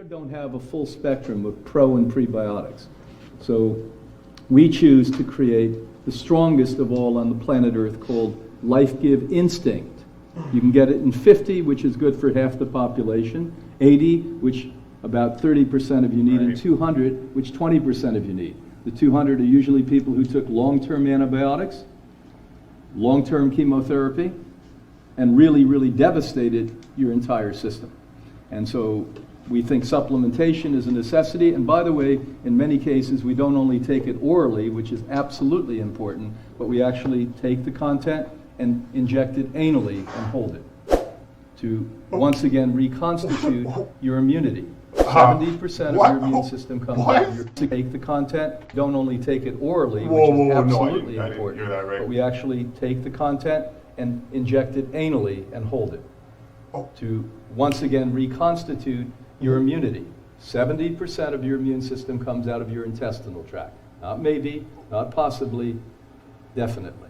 don't have a full spectrum of pro and prebiotics. So we choose to create the strongest of all on the planet Earth called Life Give Instinct. You can get it in 50, which is good for half the population, 80, which about 30% of you need, and 200, which 20% of you need. The 200 are usually people who took long-term antibiotics, long-term chemotherapy, and really, really devastated your entire system. And so we think supplementation is a necessity. And by the way, in many cases, we don't only take it orally, which is absolutely important, but we actually take the content and inject it anally and hold it to once again reconstitute your immunity. 70% of your immune system comes out of your... Take the content, don't only take it orally, which is absolutely important, but we actually take the content and inject it anally and hold it to once again reconstitute your immunity. 70% of your immune system comes out of your intestinal tract. Not maybe, not possibly, definitely.